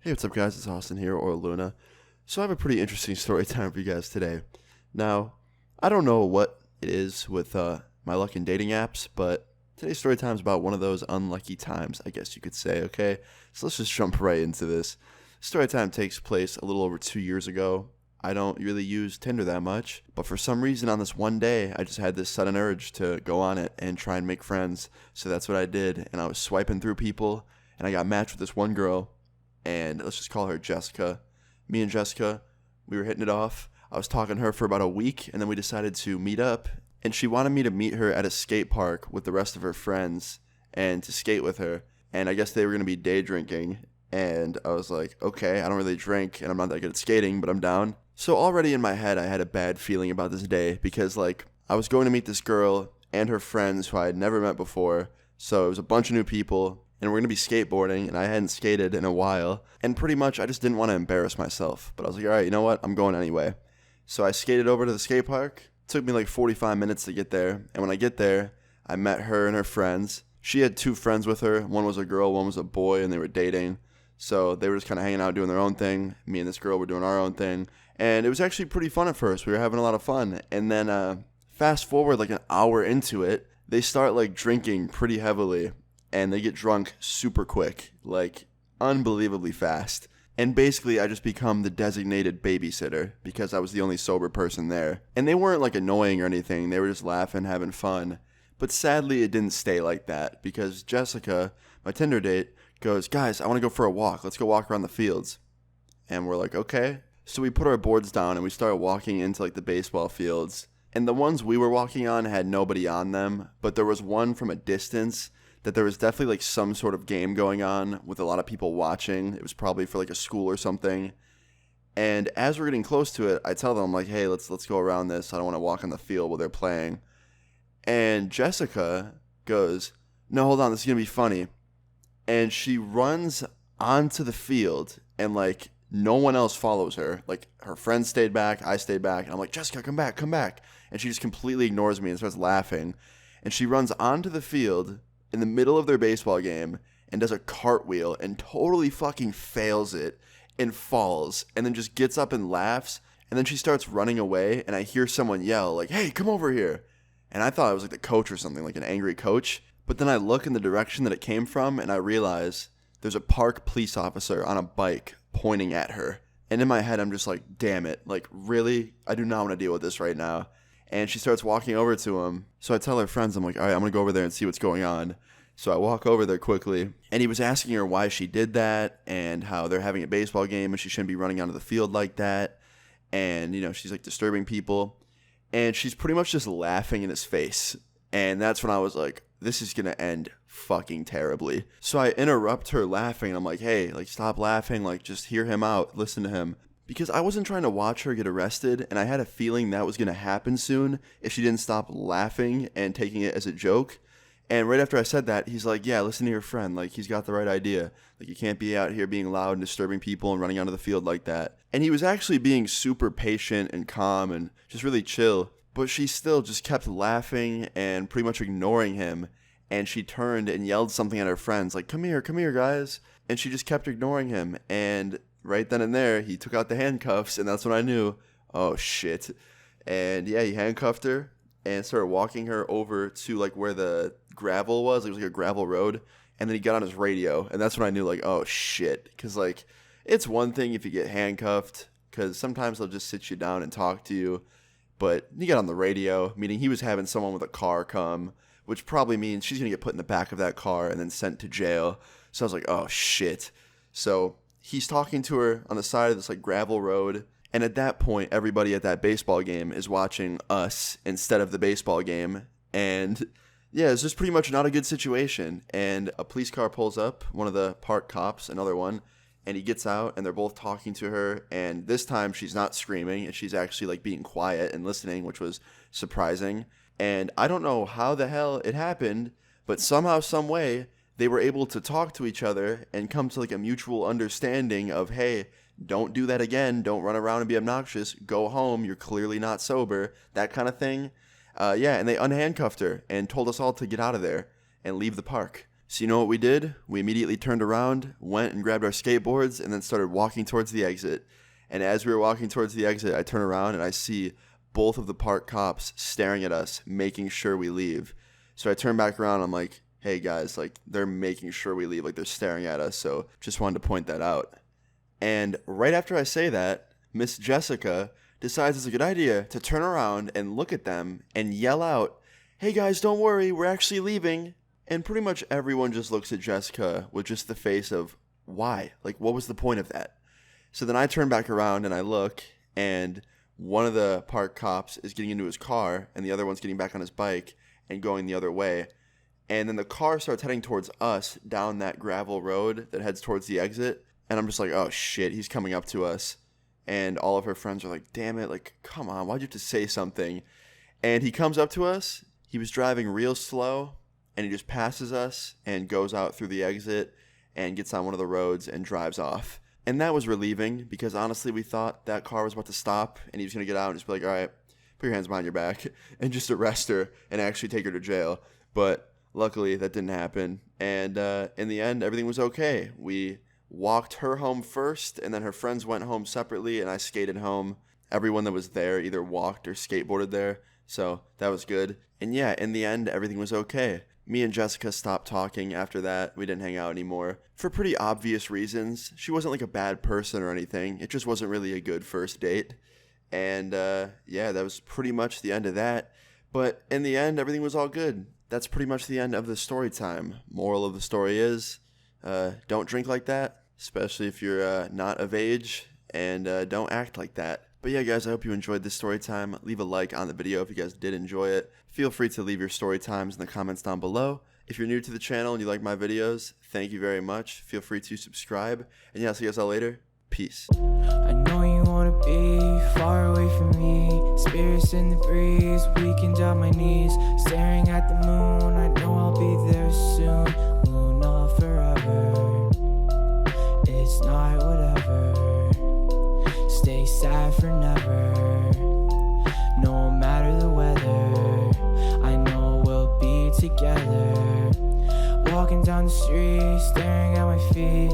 Hey, what's up, guys? It's Austin here, or Luna. So, I have a pretty interesting story time for you guys today. Now, I don't know what it is with my luck in dating apps, but today's story time is about one of those unlucky times, I guess you could say, okay? So, let's just jump right into this. Story time takes place a little over 2 years ago. I don't really use Tinder that much, but for some reason on this one day, I just had this sudden urge to go on it and try and make friends. So, that's what I did, and I was swiping through people, and I got matched with this one girl and let's just call her Jessica. Me and Jessica, we were hitting it off. I was talking to her for about a week, and then we decided to meet up. And she wanted me to meet her at a skate park with the rest of her friends and to skate with her. And I guess they were going to be day drinking. And I was like, okay, I don't really drink, and I'm not that good at skating, but I'm down. So already in my head, I had a bad feeling about this day because, I was going to meet this girl and her friends who I had never met before. So it was a bunch of new people, and we're going to be skateboarding, and I hadn't skated in a while, and pretty much I just didn't want to embarrass myself, but I was like, alright, you know what, I'm going anyway. So I skated over to the skate park. It took me like 45 minutes to get there, and when I get there, I met her and her friends. She had two friends with her, one was a girl, one was a boy, and they were dating, so they were just kind of hanging out doing their own thing. Me and this girl were doing our own thing, and it was actually pretty fun at first. We were having a lot of fun, and then fast forward like an hour into it, they start drinking pretty heavily, and they get drunk super quick, unbelievably fast. And basically, I just become the designated babysitter because I was the only sober person there. And they weren't annoying or anything, they were just laughing, having fun. But sadly, it didn't stay like that because Jessica, my Tinder date, goes, guys, I want to go for a walk. Let's go walk around the fields. And we're like, okay. So we put our boards down and we started walking into the baseball fields. And the ones we were walking on had nobody on them, but there was one from a distance that there was definitely some sort of game going on with a lot of people watching. It was probably for a school or something. And as we're getting close to it, I tell them, I'm like, hey, let's go around this. I don't want to walk on the field while they're playing. And Jessica goes, no, hold on, this is going to be funny. And she runs onto the field and no one else follows her. Her friends stayed back, I stayed back. And I'm like, Jessica, come back, come back. And she just completely ignores me and starts laughing. And she runs onto the field in the middle of their baseball game and does a cartwheel and totally fucking fails it and falls and then just gets up and laughs. And then she starts running away and I hear someone yell hey, come over here. And I thought it was the coach or something, an angry coach. But then I look in the direction that it came from and I realize there's a park police officer on a bike pointing at her. And in my head, I'm just damn it. Really? I do not want to deal with this right now. And she starts walking over to him. So I tell her friends, I'm like, all right, I'm going to go over there and see what's going on. So I walk over there quickly. And he was asking her why she did that and how they're having a baseball game and she shouldn't be running onto the field like that. And, she's disturbing people. And she's pretty much just laughing in his face. And that's when I was like, this is going to end fucking terribly. So I interrupt her laughing. I'm like, hey, stop laughing. Just hear him out. Listen to him. Because I wasn't trying to watch her get arrested, and I had a feeling that was going to happen soon if she didn't stop laughing and taking it as a joke. And right after I said that, he's like, yeah, listen to your friend. He's got the right idea. You can't be out here being loud and disturbing people and running onto the field like that. And he was actually being super patient and calm and just really chill. But she still just kept laughing and pretty much ignoring him. And she turned and yelled something at her friends, come here, guys. And she just kept ignoring him. And right then and there, he took out the handcuffs, and that's when I knew, oh, shit. And, yeah, he handcuffed her and started walking her over to, where the gravel was. It was a gravel road. And then he got on his radio, and that's when I knew, oh, shit. Because, it's one thing if you get handcuffed, because sometimes they'll just sit you down and talk to you. But you get on the radio, meaning he was having someone with a car come, which probably means she's going to get put in the back of that car and then sent to jail. So I was like, oh, shit. So he's talking to her on the side of this gravel road. And at that point, everybody at that baseball game is watching us instead of the baseball game. And yeah, it's just pretty much not a good situation. And a police car pulls up, one of the park cops, another one. And he gets out and they're both talking to her. And this time she's not screaming and she's actually being quiet and listening, which was surprising. And I don't know how the hell it happened, but somehow, some way, they were able to talk to each other and come to a mutual understanding of, hey, don't do that again. Don't run around and be obnoxious. Go home. You're clearly not sober. That kind of thing. And they unhandcuffed her and told us all to get out of there and leave the park. So you know what we did? We immediately turned around, went and grabbed our skateboards, and then started walking towards the exit. And as we were walking towards the exit, I turn around and I see both of the park cops staring at us, making sure we leave. So I turn back around, I'm like, hey guys, like, they're making sure we leave, like, they're staring at us, so just wanted to point that out. And right after I say that, Miss Jessica decides it's a good idea to turn around and look at them and yell out, hey guys, don't worry, we're actually leaving. And pretty much everyone just looks at Jessica with just the face of, why? Like, what was the point of that? So then I turn back around and I look, and one of the park cops is getting into his car, and the other one's getting back on his bike and going the other way. And then the car starts heading towards us down that gravel road that heads towards the exit. And I'm just like, oh shit, he's coming up to us. And all of her friends are like, damn it, like, come on, why'd you have to say something? And he comes up to us. He was driving real slow, and he just passes us and goes out through the exit and gets on one of the roads and drives off. And that was relieving because honestly, we thought that car was about to stop and he was going to get out and just be like, all right, put your hands behind your back and just arrest her and actually take her to jail. But luckily, that didn't happen. And in the end, everything was okay. We walked her home first, and then her friends went home separately, and I skated home. Everyone that was there either walked or skateboarded there, so that was good. And yeah, in the end, everything was okay. Me and Jessica stopped talking after that. We didn't hang out anymore for pretty obvious reasons. She wasn't like a bad person or anything. It just wasn't really a good first date. And yeah, that was pretty much the end of that. But in the end, everything was all good. That's pretty much the end of the story time. Moral of the story is, don't drink like that, especially if you're not of age, and don't act like that. But yeah, guys, I hope you enjoyed this story time. Leave a like on the video if you guys did enjoy it. Feel free to leave your story times in the comments down below. If you're new to the channel and you like my videos, thank you very much. Feel free to subscribe. And yeah, I'll see you guys all later. Peace. I know you wanna be far away from me. Spirits in the breeze, weakened on my knees, staring at the moon. I know I'll be there soon. Moon off forever. It's not whatever. Stay sad for never. No matter the weather, I know we'll be together. Walking down the street, staring at my feet.